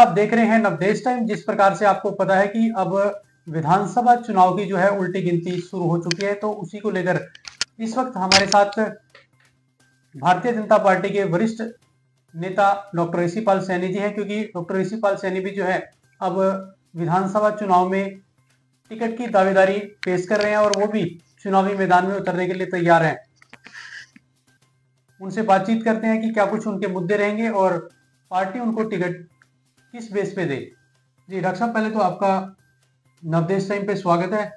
आप देख रहे हैं नवदेश टाइम। जिस प्रकार से आपको पता है कि अब विधानसभा चुनाव की जो है उल्टी गिनती शुरू हो चुकी है, तो उसी को लेकर इस वक्त हमारे साथ भारतीय जनता पार्टी के वरिष्ठ नेता डॉक्टर ऋषि पाल सैनी जी हैं, क्योंकि डॉक्टर ऋषि पाल सैनी भी जो है अब विधानसभा चुनाव में टिकट की दावेदारी पेश कर रहे हैं और वो भी चुनावी मैदान में उतरने के लिए तैयार हैं। उनसे बातचीत करते हैं कि क्या कुछ उनके मुद्दे रहेंगे और पार्टी उनको टिकट किस बेस पे दे। जी डॉक्टर साहब, पहले तो आपका नवदेश टाइम पे स्वागत है।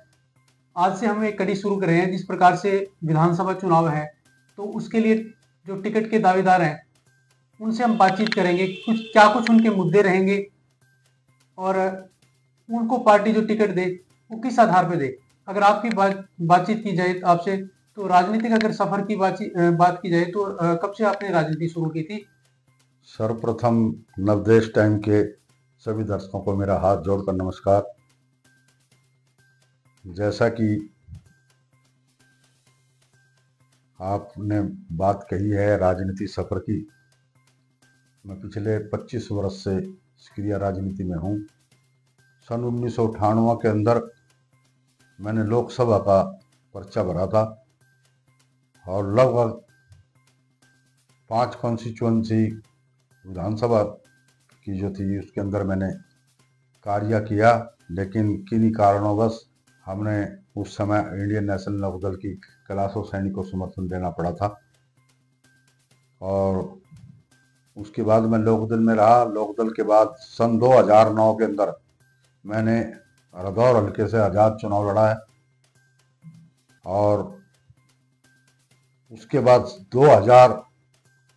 आज से हम एक कड़ी शुरू कर रहे हैं। जिस प्रकार से विधानसभा चुनाव है, तो उसके लिए जो टिकट के दावेदार हैं उनसे हम बातचीत करेंगे, कुछ उनके मुद्दे रहेंगे और उनको पार्टी जो टिकट दे वो किस आधार पे दे। अगर आपकी बातचीत की जाए आपसे, तो राजनीतिक अगर सफर की बात की जाए तो कब से आपने राजनीति शुरू की थी? सर्वप्रथम नवदेश टाइम के सभी दर्शकों को मेरा हाथ जोड़कर नमस्कार। जैसा कि आपने बात कही है राजनीति सफर की, मैं पिछले 25 वर्ष से सक्रिय राजनीति में हूँ। सन 1998 के अंदर मैंने लोकसभा का पर्चा भरा था और लगभग 5 कॉन्स्टिट्यूएंसी विधानसभा की जो थी उसके अंदर मैंने कार्य किया, लेकिन किन्हीं कारणोंवश हमने उस समय इंडियन नेशनल लोकदल की कैलाशो सैनी को समर्थन देना पड़ा था और उसके बाद मैं लोकदल में रहा। लोकदल के बाद सन 2009 के अंदर मैंने रदौर हल्के से आज़ाद चुनाव लड़ा है और उसके बाद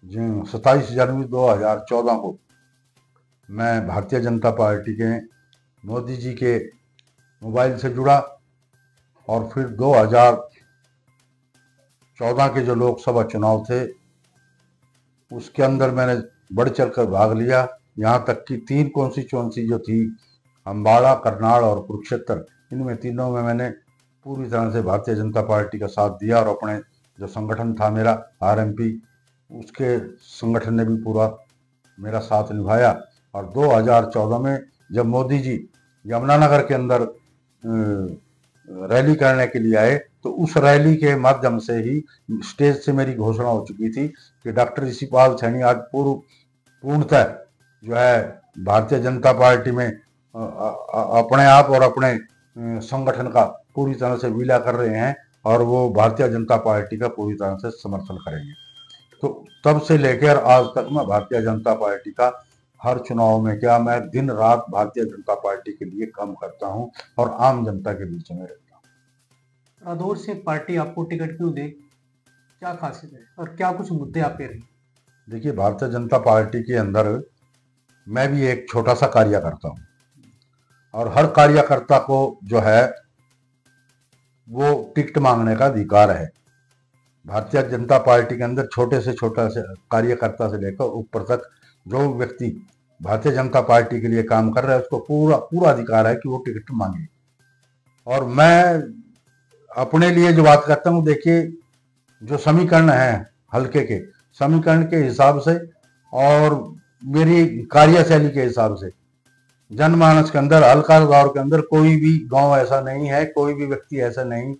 27 जनवरी 2014 को मैं भारतीय जनता पार्टी के मोदी जी के मोबाइल से जुड़ा और फिर 2014 के जो लोकसभा चुनाव थे उसके अंदर मैंने बढ़ चढ़कर भाग लिया। यहाँ तक कि 3 कॉन्स्टिट्यूएंसी जो थी, अम्बाड़ा, करनाल और कुरुक्षेत्र, इनमें तीनों में मैंने पूरी तरह से भारतीय जनता पार्टी का साथ दिया और अपने जो संगठन था मेरा आरएमपी, उसके संगठन ने भी पूरा मेरा साथ निभाया। और 2014 में जब मोदी जी यमुनानगर के अंदर रैली करने के लिए आए, तो उस रैली के माध्यम से ही स्टेज से मेरी घोषणा हो चुकी थी कि डॉक्टर ऋषि पाल सैनी आज पूर्णतः जो है भारतीय जनता पार्टी में अपने आप और अपने संगठन का पूरी तरह से विलय कर रहे हैं और वो भारतीय जनता पार्टी का पूरी तरह से समर्थन करेंगे। तो तब से लेकर आज तक मैं भारतीय जनता पार्टी का हर चुनाव में मैं दिन रात भारतीय जनता पार्टी के लिए काम करता हूं और आम जनता के बीच में रहता हूं। रादौर से पार्टी आपको टिकट क्यों दे, क्या खासियत है और क्या कुछ मुद्दे आपके रहे? देखिए, भारतीय जनता पार्टी के अंदर मैं भी एक छोटा सा कार्य करता हूं और हर कार्यकर्ता को जो है वो टिकट मांगने का अधिकार है। भारतीय जनता पार्टी के अंदर छोटे से छोटा से कार्यकर्ता से लेकर ऊपर तक जो व्यक्ति भारतीय जनता पार्टी के लिए काम कर रहा है उसको पूरा अधिकार है कि वो टिकट मांगे। और मैं अपने लिए जो बात करता हूँ, देखिए जो समीकरण है हल्के के समीकरण के हिसाब से और मेरी कार्यशैली के हिसाब से जनमानस के अंदर हल्का दौर के अंदर कोई भी गांव ऐसा नहीं है, कोई भी व्यक्ति ऐसा नहीं,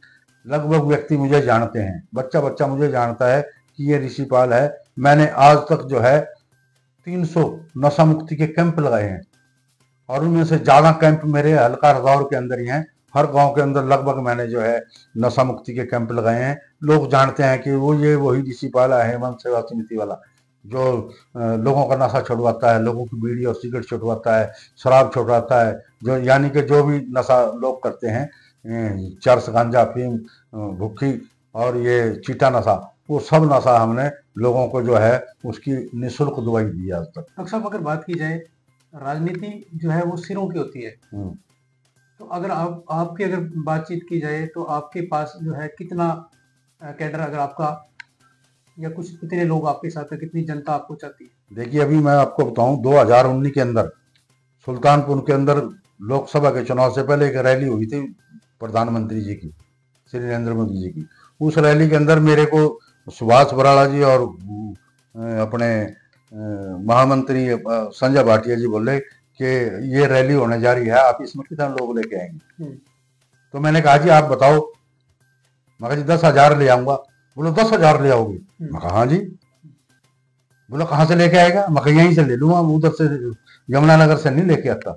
लगभग व्यक्ति मुझे जानते हैं, बच्चा बच्चा मुझे जानता है कि ये ऋषि पाल है। मैंने आज तक जो है 300 नशा मुक्ति के कैंप लगाए हैं और उनमें से ज्यादा कैंप मेरे हल्का रदौर के अंदर ही हैं। हर गांव के अंदर लगभग मैंने जो है नशा मुक्ति के कैंप लगाए हैं। लोग जानते हैं कि वही ऋषि पाल है, हेमंत सेवा समिति वाला, जो लोगों का नशा छुड़वाता है, लोगों की बीड़ी और सिगरेट छुड़वाता है, शराब छुड़वाता है, जो यानी कि जो भी नशा लोग करते हैं, चरस, गांजा, अफीम, भुक्की और ये चीटा नशा, वो सब नशा हमने लोगों को जो है उसकी निःशुल्क दवाई दी है आज तक। डॉक्टर साहब, अगर बात की जाए, राजनीति जो है वो सिरों की होती है, तो अगर आपकी अगर बातचीत की जाए तो आपके पास जो है कितना कैडर, अगर आपका या कितने लोग आपके साथ है, कितनी जनता आपको चाहती है? देखिए, अभी मैं आपको बताऊं, 2019 के अंदर सुल्तानपुर के अंदर लोकसभा के चुनाव से पहले एक रैली हुई थी प्रधानमंत्री जी की, श्री नरेंद्र मोदी जी की। उस रैली के अंदर मेरे को सुभाष बराला जी और अपने महामंत्री संजय भाटिया जी बोले कि ये रैली होने जा रही है, आप इसमें कितना लोग लेके आएंगे। तो मैंने कहा जी आप बताओ। मैं कहा जी 10,000 ले आऊंगा। बोलो 10,000 ले आओगे? मैं कहा हाँ जी। बोलो कहाँ से लेके आएगा? मैं कहा यहीं से ले लूंगा, उधर से यमुनानगर से नहीं लेके आता।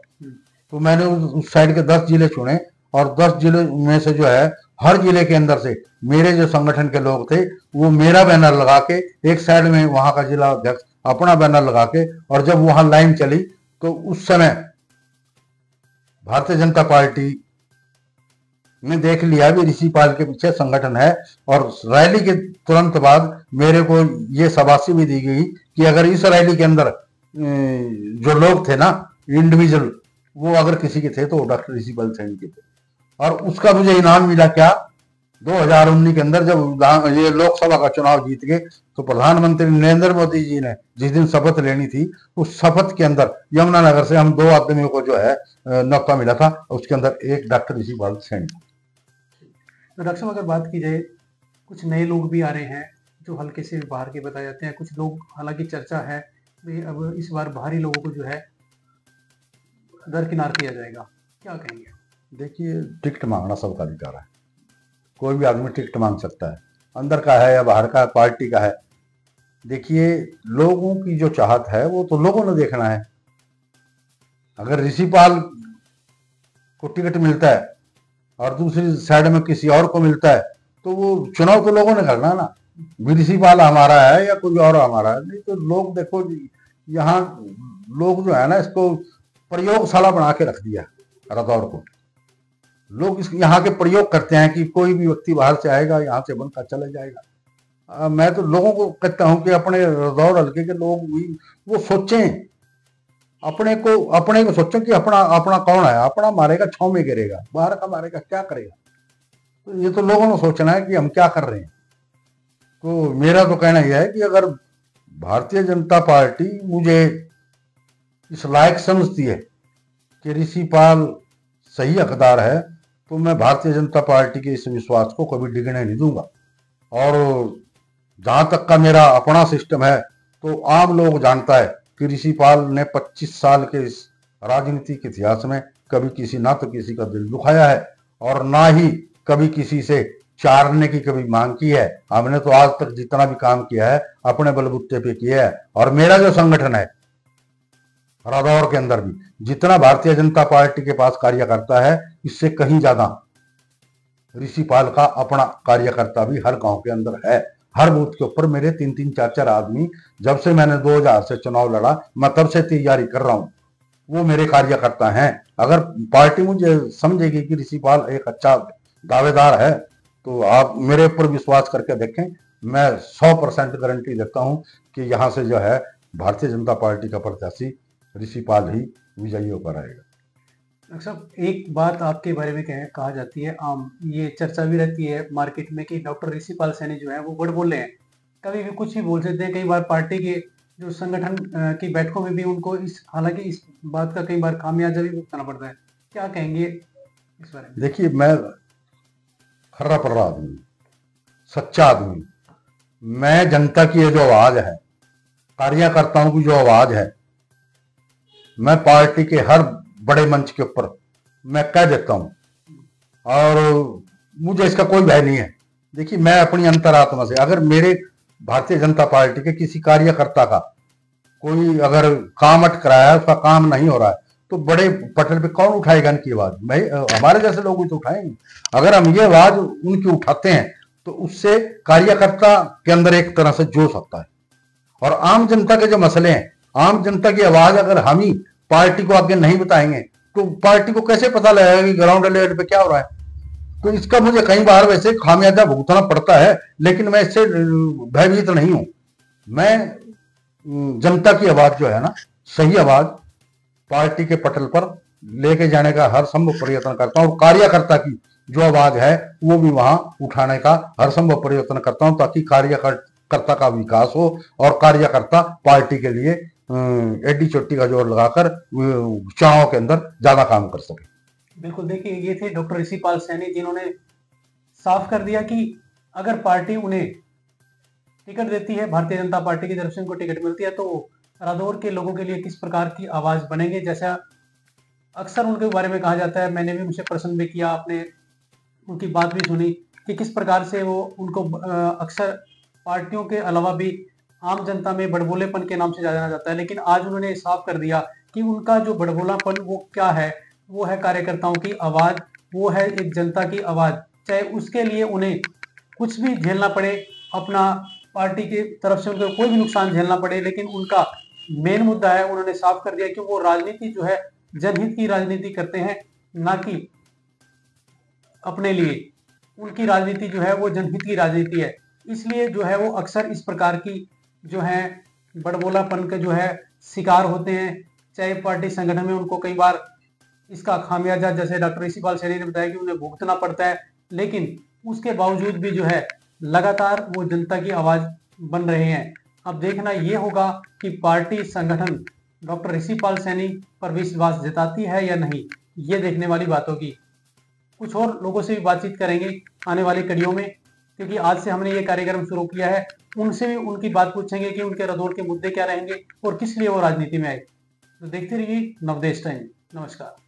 तो मैंने उस साइड के 10 जिले चुने और 10 जिले में से जो है हर जिले के अंदर से मेरे जो संगठन के लोग थे वो मेरा बैनर लगा के, एक साइड में वहां का जिला अध्यक्ष अपना बैनर लगा के, और जब वहां लाइन चली तो उस समय भारतीय जनता पार्टी ने देख लिया भी ऋषि पाल के पीछे संगठन है, और रैली के तुरंत बाद मेरे को ये शाबाशी भी दी गई कि अगर इस रैली के अंदर जो लोग थे ना इंडिविजुअल, वो अगर किसी के थे तो वो डॉक्टर ऋषि पाल सैनी के थे। और उसका मुझे इनाम मिला क्या, 2019 के अंदर जब ये लोकसभा का चुनाव जीत गए तो प्रधानमंत्री नरेंद्र मोदी जी ने जिस दिन शपथ लेनी थी, उस शपथ के अंदर यमुनानगर से हम 2 आदमियों को जो है न्योता मिला था, उसके अंदर एक डॉक्टर ऋषि पाल सैनी। तो डॉक्टर साहब अगर बात की जाए, कुछ नए लोग भी आ रहे हैं जो हल्के से बाहर के बताए जाते हैं, कुछ लोग, हालांकि चर्चा है अब इस बार बाहरी लोगों को जो है दरकिनार किया जाएगा, क्या कहेंगे? देखिए टिकट मांगना सबका अधिकार है, कोई भी आदमी टिकट मांग सकता है, अंदर का है या बाहर का, पार्टी का है। देखिए लोगों की जो चाहत है वो तो लोगों ने देखना है। अगर ऋषि पाल को टिकट मिलता है और दूसरी साइड में किसी और को मिलता है तो वो चुनाव तो लोगों ने करना है ना, ऋषि पाल हमारा है या कोई और हमारा है। नहीं तो लोग देखो यहाँ लोग जो है ना इसको प्रयोगशाला बना के रख दिया रादौर को। लोग इस यहाँ के प्रयोग करते हैं कि कोई भी व्यक्ति बाहर से आएगा यहाँ से बनकर चला जाएगा। मैं तो लोगों को कहता हूं कि अपने रादौर हल्के के लोग भी वो सोचें, अपने को सोचें कि अपना अपना कौन है, अपना मारेगा छांव में गिरेगा, बाहर का मारेगा क्या करेगा। तो ये तो लोगों ने सोचना है कि हम क्या कर रहे हैं। तो मेरा तो कहना यह है कि अगर भारतीय जनता पार्टी मुझे इस लायक समझती है कि ऋषि पाल सही हकदार है तो मैं भारतीय जनता पार्टी के इस विश्वास को कभी डिगने नहीं दूंगा। और जहां तक का मेरा अपना सिस्टम है तो आम लोग जानता है कि ऋषि पाल ने 25 साल के इस राजनीतिक इतिहास में कभी किसी ना तो किसी का दिल दुखाया है और ना ही कभी किसी से चारने की कभी मांग की है। हमने तो आज तक जितना भी काम किया है अपने बलबूते पे किया है। और मेरा जो संगठन है रादौर के अंदर भी जितना भारतीय जनता पार्टी के पास कार्यकर्ता है इससे कहीं ज्यादा ऋषि पाल का अपना कार्यकर्ता भी हर गांव के अंदर है। हर बूथ के ऊपर मेरे 3-3, 4-4 आदमी, जब से मैंने 2000 से चुनाव लड़ा मैं तब से तैयारी कर रहा हूं, वो मेरे कार्यकर्ता हैं। अगर पार्टी मुझे समझेगी कि ऋषि पाल एक अच्छा दावेदार है तो आप मेरे ऊपर विश्वास करके देखें, मैं 100% गारंटी देता हूं कि यहाँ से जो है भारतीय जनता पार्टी का प्रत्याशी ऋषि पाल ही विजयी होकर आएगा। डॉक्टर साहब एक बात आपके बारे में कहा जाती है, आम ये चर्चा भी रहती है मार्केट में कि डॉक्टर ऋषि पाल सैनी जो है वो बड़ बोले हैं, कभी भी कुछ भी बोल सकते हैं। कई बार पार्टी के जो संगठन की बैठकों में भी उनको हालांकि इस बात का कई बार खामियाजा भी भुगतना पड़ता है, क्या कहेंगे इस बारे में? देखिए मैं खर्रा पड़ रहा आदमी, सच्चा आदमी, मैं जनता की ये जो आवाज है, कार्यकर्ताओं की जो आवाज है, मैं पार्टी के हर बड़े मंच के ऊपर मैं कह देता हूं और मुझे इसका कोई भय नहीं है। देखिए मैं अपनी अंतरात्मा से, अगर मेरे भारतीय जनता पार्टी के किसी कार्यकर्ता का कोई अगर काम अटक रहा है, उसका काम नहीं हो रहा है, तो बड़े पटल पे कौन उठाएगा इनकी आवाज? भाई हमारे जैसे लोग भी तो उठाएंगे। अगर हम ये आवाज उनकी उठाते हैं तो उससे कार्यकर्ता के अंदर एक तरह से जोश आता है। और आम जनता के जो मसले हैं, आम जनता की आवाज अगर हम ही पार्टी को आगे नहीं बताएंगे तो पार्टी को कैसे पता लगेगा कि ग्राउंड लेवल पे क्या हो रहा है। तो इसका मुझे कई बार वैसे खामियाजा भुगतना पड़ता है, लेकिन मैं इससे भयभीत नहीं हूं। मैं जनता की आवाज जो है ना, सही आवाज पार्टी के पटल पर लेके जाने का हर संभव प्रयत्न करता हूं और कार्यकर्ता की जो आवाज है वो भी वहां उठाने का हर संभव प्रयत्न करता हूं ताकि कार्यकर्ता का विकास हो और कार्यकर्ता पार्टी के लिए एडी चोटी का जोर लगाकर चुनाव के अंदर ज्यादा काम कर सके। बिल्कुल, देखिए ये थे डॉक्टर ऋषि पाल सैनी जिन्होंने साफ कर दिया कि अगर पार्टी उन्हें टिकट देती है, भारतीय जनता पार्टी की तरफ से उनको टिकट मिलती है, तो रादौर के लोगों के लिए किस प्रकार की आवाज बनेंगे। जैसा अक्सर उनके बारे में कहा जाता है, मैंने भी उनसे प्रश्न भी किया, आपने उनकी बात भी सुनी कि किस प्रकार से वो उनको अक्सर पार्टियों के अलावा भी आम जनता में बड़बोलेपन के नाम से जाना जाता है। लेकिन आज उन्होंने साफ कर दिया कि उनका जो बड़बोलापन वो क्या है, वो है कार्यकर्ताओं की आवाज, वो है एक जनता की आवाज, चाहे उसके लिए उन्हें कुछ भी झेलना पड़े, अपना पार्टी की तरफ से उनको कोई भी नुकसान झेलना पड़े, लेकिन उनका मेन मुद्दा है, उन्होंने साफ कर दिया कि वो राजनीति जो है जनहित की राजनीति करते हैं, ना कि अपने लिए। उनकी राजनीति जो है वो जनहित की राजनीति है। इसलिए जो है वो अक्सर इस प्रकार की जो है बड़बोलापन के जो है शिकार होते हैं, चाहे पार्टी संगठन में उनको कई बार इसका खामियाजा, जैसे डॉक्टर ऋषिपाल सैनी ने बताया कि उन्हें भुगतना पड़ता है, लेकिन उसके बावजूद भी जो है लगातार वो जनता की आवाज बन रहे हैं। अब देखना ये होगा कि पार्टी संगठन डॉक्टर ऋषिपाल सैनी पर विश्वास जताती है या नहीं, ये देखने वाली बात होगी। कुछ और लोगों से भी बातचीत करेंगे आने वाली कड़ियों में, क्योंकि आज से हमने ये कार्यक्रम शुरू किया है। उनसे भी उनकी बात पूछेंगे कि उनके रदौर के मुद्दे क्या रहेंगे और किस लिए वो राजनीति में आए। तो देखते रहिए नवदेश टाइम। नमस्कार।